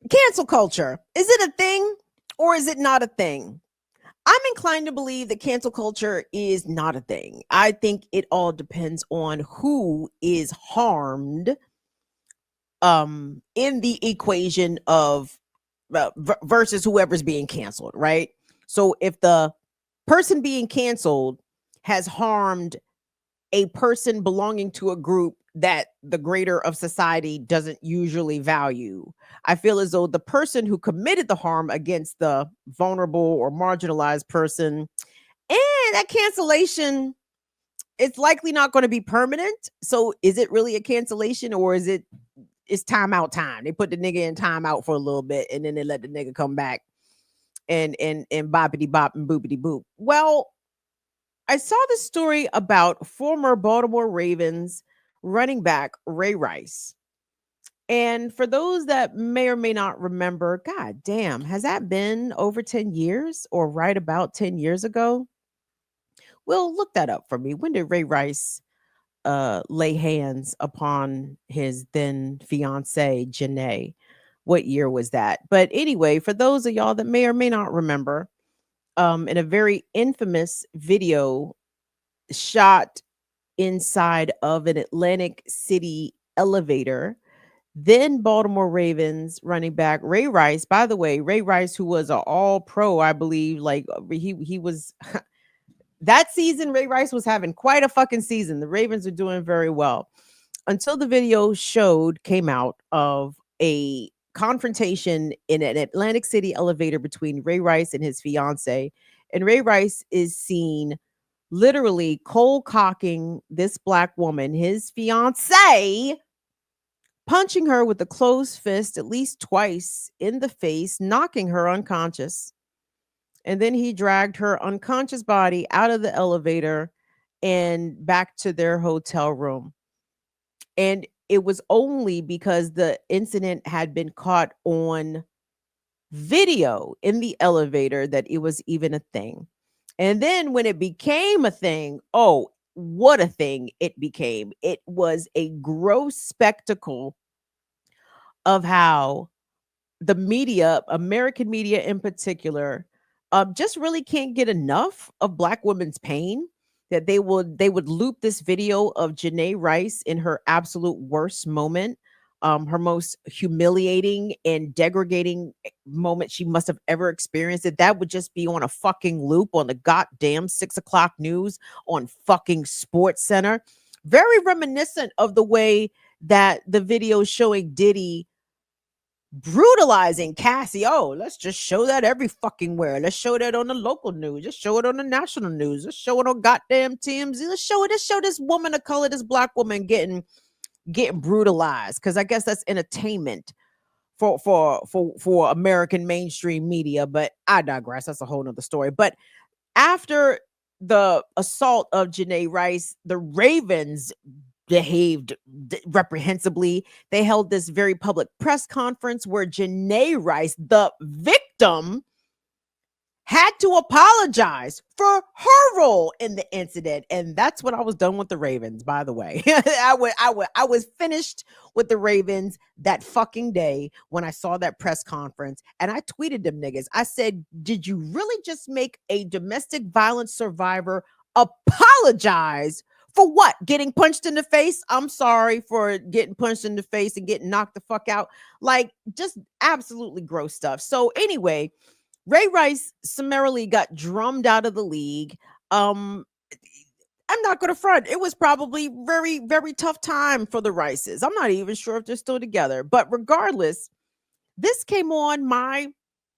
Cancel culture, is it a thing or is it not a thing? I'm inclined to believe that cancel culture is not a thing. I think it all depends on who is harmed in the equation of versus whoever's being canceled, right? So if the person being canceled has harmed a person belonging to a group that the greater of society doesn't usually value, I feel as though the person who committed the harm against the vulnerable or marginalized person, and that cancellation, it's likely not going to be permanent. So is it really a cancellation, or is it's timeout time? They put the nigga in timeout for a little bit and then they let the nigga come back and boppity bop and boopity boop. Well, I saw this story about former Baltimore Ravens running back Ray Rice. And for those that may or may not remember, god damn, has that been over 10 years or right about 10 years ago? Well, look that up for me. When did Ray Rice lay hands upon his then fiancee, Johnnie? What year was that? But anyway, for those of y'all that may or may not remember, in a very infamous video shot inside of an Atlantic City elevator, then Baltimore Ravens running back Ray Rice. By the way, Ray Rice, who was an all pro, I believe, like he was that season, Ray Rice was having quite a fucking season. The Ravens are doing very well until the video came out of a confrontation in an Atlantic City elevator between Ray Rice and his fiance. And Ray Rice is seen literally cold cocking this black woman, his fiance, punching her with a closed fist at least twice in the face, knocking her unconscious. And then he dragged her unconscious body out of the elevator and back to their hotel room. And it was only because the incident had been caught on video in the elevator that it was even a thing. And then when it became a thing, oh, what a thing it became. It was a gross spectacle of how the media, American media in particular, just really can't get enough of black women's pain. That they would loop this video of Johnnie Rice in her absolute worst moment, her most humiliating and degrading moment she must have ever experienced. That would just be on a fucking loop on the goddamn 6 o'clock news on fucking Sports Center. Very reminiscent of the way that the video showing Diddy brutalizing Cassie. Oh, let's just show that every fucking where. Let's show that on the local news. Just show it on the national news. Let's show it on goddamn TMZ. Let's show it. Let's show this woman of color, this black woman getting brutalized. Because I guess that's entertainment for American mainstream media. But I digress. That's a whole nother story. But after the assault of Johnnie Rice, the Ravens behaved reprehensibly. They held this very public press conference where Johnnie Rice, the victim, had to apologize for her role in the incident. And that's when I was done with the Ravens, by the way. I was finished with the Ravens that fucking day when I saw that press conference. And I tweeted them niggas. I said, did you really just make a domestic violence survivor apologize for what? Getting punched in the face? I'm sorry for getting punched in the face and getting knocked the fuck out. Like, just absolutely gross stuff. So anyway, Ray Rice summarily got drummed out of the league. I'm not going to front. It was probably very, very tough time for the Rices. I'm not even sure if they're still together. But regardless, this came on my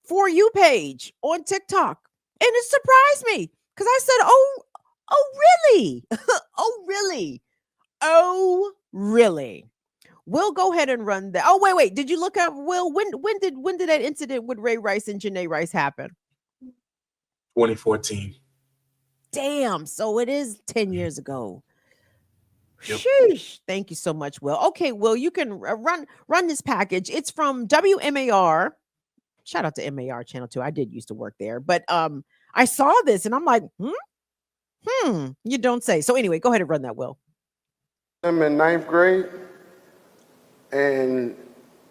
For You page on TikTok. And it surprised me because I said, oh, really? Oh, really? Oh, really? We'll go ahead and run that. Oh, wait. Did you look up, Will? When did that incident with Ray Rice and Johnnie Rice happen? 2014. Damn. So it is 10 years ago. Yep. Sheesh. Thank you so much, Will. Okay, Will, you can run this package. It's from WMAR. Shout out to MAR Channel 2. I did used to work there, but I saw this and I'm like, you don't say. So anyway, go ahead and run that, Will. I'm in ninth grade. and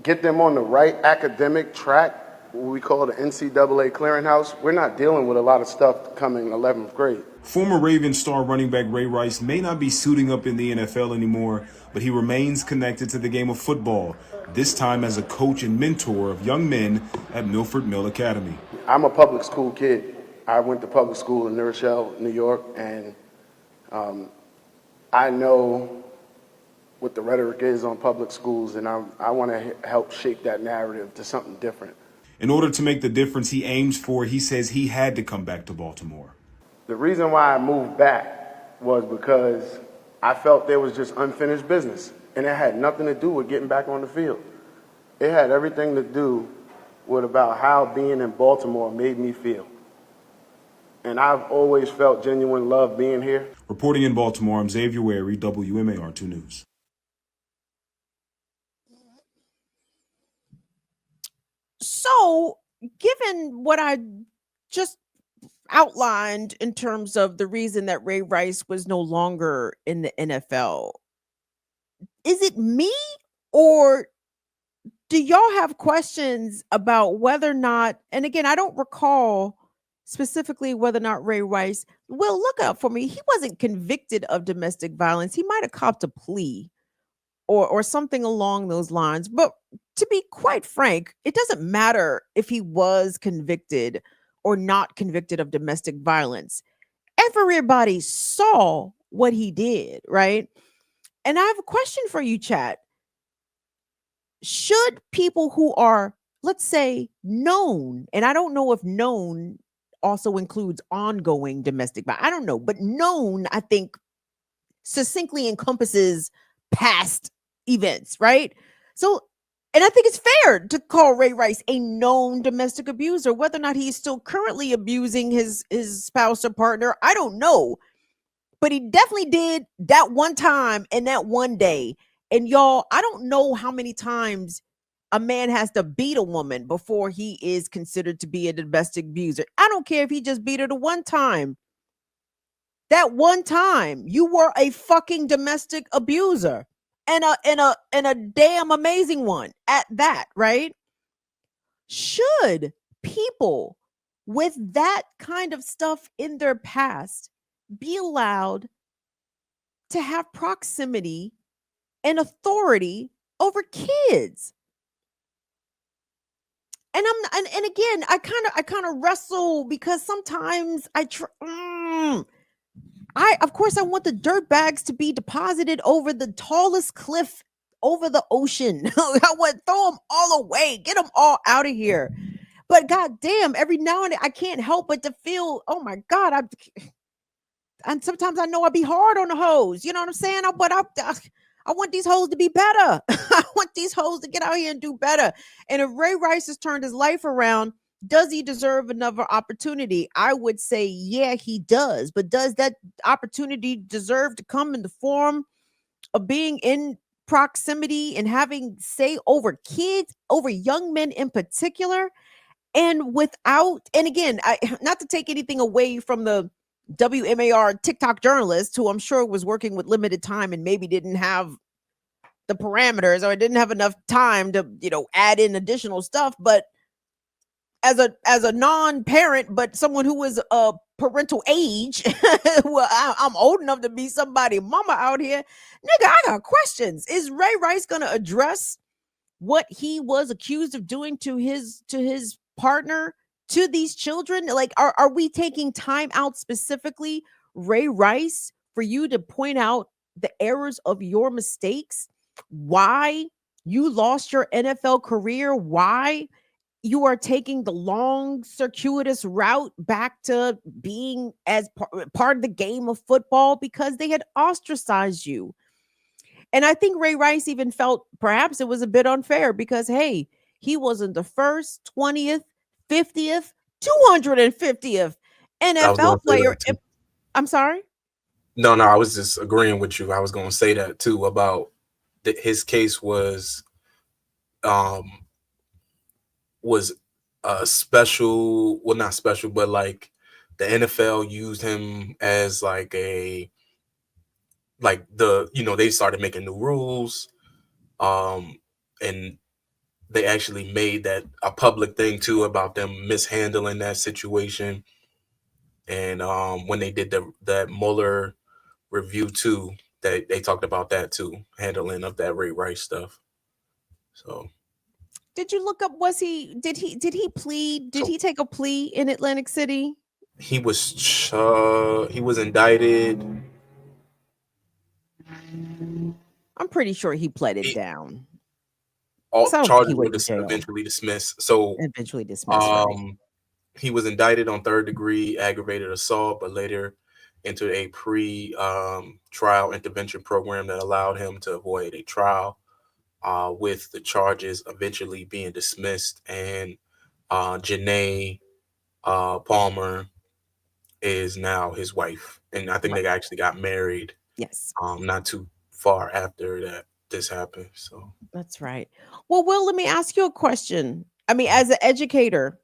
get them on the right academic track, what we call the NCAA clearinghouse, we're not dealing with a lot of stuff coming 11th grade. Former Ravens star running back Ray Rice may not be suiting up in the NFL anymore, but he remains connected to the game of football, this time as a coach and mentor of young men at Milford Mill Academy. I'm a public school kid. I went to public school in New Rochelle, New York, and I know what the rhetoric is on public schools, and I want to help shape that narrative to something different. In order to make the difference he aims for, he says he had to come back to Baltimore. The reason why I moved back was because I felt there was just unfinished business, and it had nothing to do with getting back on the field. It had everything to do with about how being in Baltimore made me feel. And I've always felt genuine love being here. Reporting in Baltimore, I'm Xavier Wary, WMAR2 News. So, given what I just outlined in terms of the reason that Ray Rice was no longer in the NFL, is it me, or do y'all have questions about whether or not, and again, I don't recall specifically whether or not Ray Rice, well, look out for me. He wasn't convicted of domestic violence. He might have copped a plea or something along those lines. But to be quite frank, it doesn't matter if he was convicted or not convicted of domestic violence. Everybody saw what he did, right? And I have a question for you, chat. Should people who are, let's say, known, and I don't know if known also includes ongoing domestic violence, I don't know, but known, I think, succinctly encompasses past events, right? So, and I think it's fair to call Ray Rice a known domestic abuser, whether or not he's still currently abusing his spouse or partner, I don't know. But he definitely did that one time and that one day. And y'all, I don't know how many times a man has to beat a woman before he is considered to be a domestic abuser. I don't care if he just beat her the one time. That one time, you were a fucking domestic abuser, and a damn amazing one at that, right? Should people with that kind of stuff in their past be allowed to have proximity and authority over kids? And and again, I kind of wrestle, because sometimes of course I want the dirt bags to be deposited over the tallest cliff over the ocean. I want throw them all away, get them all out of here. But goddamn, every now and then I can't help but to feel, oh my god, and sometimes I know I be hard on the hoes. You know what I'm saying? I want these hoes to be better. I want these hoes to get out here and do better. And if Ray Rice has turned his life around, does he deserve another opportunity? I would say, yeah, he does. But does that opportunity deserve to come in the form of being in proximity and having say over kids, over young men in particular? And without, and again, not to take anything away from the WMAR TikTok journalist, who I'm sure was working with limited time and maybe didn't have the parameters or didn't have enough time to, add in additional stuff. But as a non-parent, but someone who is a parental age, well, I'm old enough to be somebody mama out here. Nigga, I got questions. Is Ray Rice gonna address what he was accused of doing to his partner, to these children? Like, are we taking time out specifically, Ray Rice, for you to point out the errors of your mistakes, why you lost your NFL career, why you are taking the long circuitous route back to being as part of the game of football, because they had ostracized you? And I think Ray Rice even felt perhaps it was a bit unfair, because, hey, he wasn't the first, 20th, 50th, 250th I was going NFL to say player. that too. I'm sorry? No, I was just agreeing with you. I was going to say that too about his case was special. Well, not special, but like the NFL used him as like they started making new rules. and they actually made that a public thing too about them mishandling that situation. And when they did that Mueller review too, they talked about that too, handling of that Ray Rice stuff. So Did you look up? Did he plead? Did so he take a plea in Atlantic City? he was indicted. I'm pretty sure he pled it He, down. all So I don't think he charges were went to jail. eventually dismissed. So Eventually dismissed, right? he was indicted on third-degree aggravated assault, but later entered a trial intervention program that allowed him to avoid a trial, with the charges eventually being dismissed. And Janae Palmer is now his wife, and I think Right. they actually got married Yes, not too far after that this happened. So that's right. Well, Will, let me ask you a question. I mean, as an educator,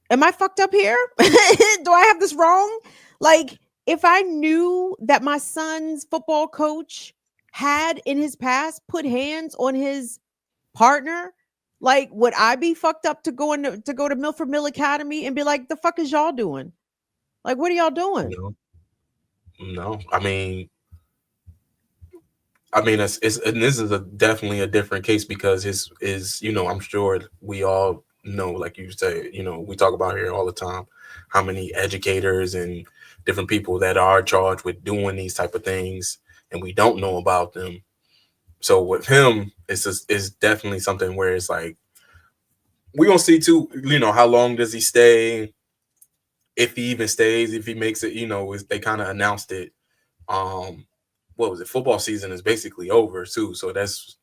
am I fucked up here? Do I have this wrong? Like, if I knew that my son's football coach had in his past put hands on his partner, like, would I be fucked up to go to Milford Mill Academy and be like, the fuck is y'all doing? Like, what are y'all doing? no, it's and this is definitely a different case because his I'm sure we all know, like you say, we talk about here all the time how many educators and different people that are charged with doing these type of things, and we don't know about them. So with him, it's definitely something where it's like we're gonna see too. How long does he stay? If he even stays, if he makes it, they kind of announced it. What was it? Football season is basically over too. So it's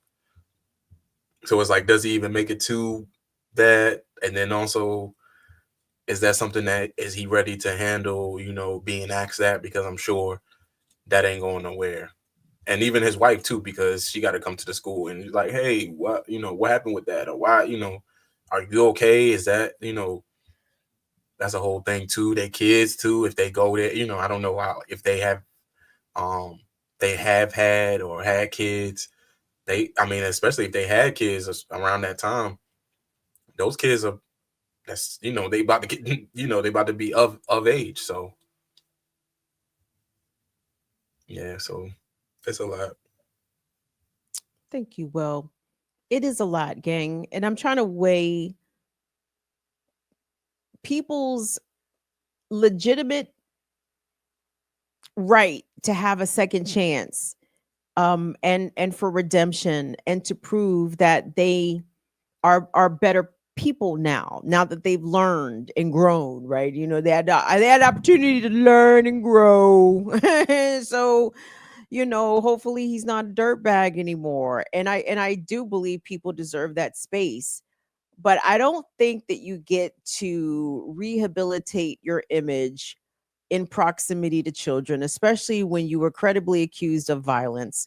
like, does he even make it to that? And then also, is that something that is he ready to handle? Being asked that, because I'm sure that ain't going nowhere. And even his wife too, because she got to come to the school and he's like, hey, what happened with that? Or why, are you okay? Is that, that's a whole thing too. They kids too, if they go there, I don't know if they have had or had kids. Especially if they had kids around that time, those kids are, they about to get, they about to be of age. So yeah, so it's a lot. Thank you. Well, it is a lot, gang. And I'm trying to weigh people's legitimate right to have a second chance, and for redemption, and to prove that they are better people now that they've learned and grown, right? They had opportunity to learn and grow. So, hopefully he's not a dirtbag anymore. And I do believe people deserve that space. But I don't think that you get to rehabilitate your image in proximity to children, especially when you were credibly accused of violence.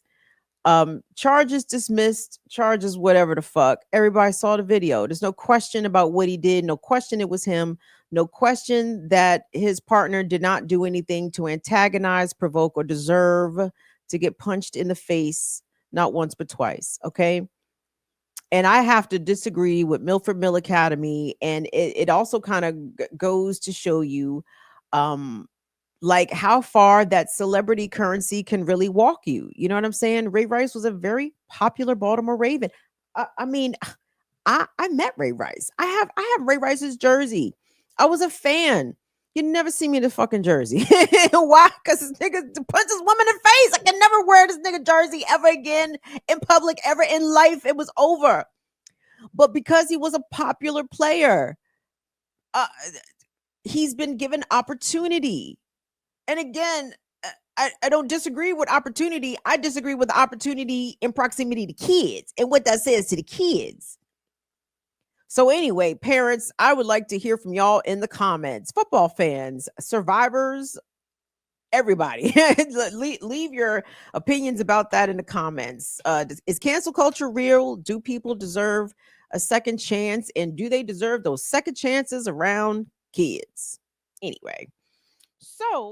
Charges dismissed, charges whatever the fuck. Everybody saw the video. There's no question about what he did, no question it was him, no question that his partner did not do anything to antagonize, provoke, or deserve to get punched in the face, not once but twice. Okay. And I have to disagree with Milford Mill Academy. And it also kind of goes to show you, like, how far that celebrity currency can really walk you. You know what I'm saying? Ray Rice was a very popular Baltimore Raven. I mean, I met Ray Rice. I have Ray Rice's jersey. I was a fan. You never see me in the fucking jersey. Why? Because this nigga punches woman in the face. I can never wear this nigga jersey ever again in public, ever in life. It was over. But because he was a popular player, uh, he's been given opportunity. And again, I don't disagree with opportunity. I disagree with the opportunity in proximity to kids and what that says to the kids. So anyway, parents, I would like to hear from y'all in the comments. Football fans, survivors, everybody. Leave your opinions about that in the comments. Is cancel culture real? Do people deserve a second chance? And do they deserve those second chances around kids? Anyway, so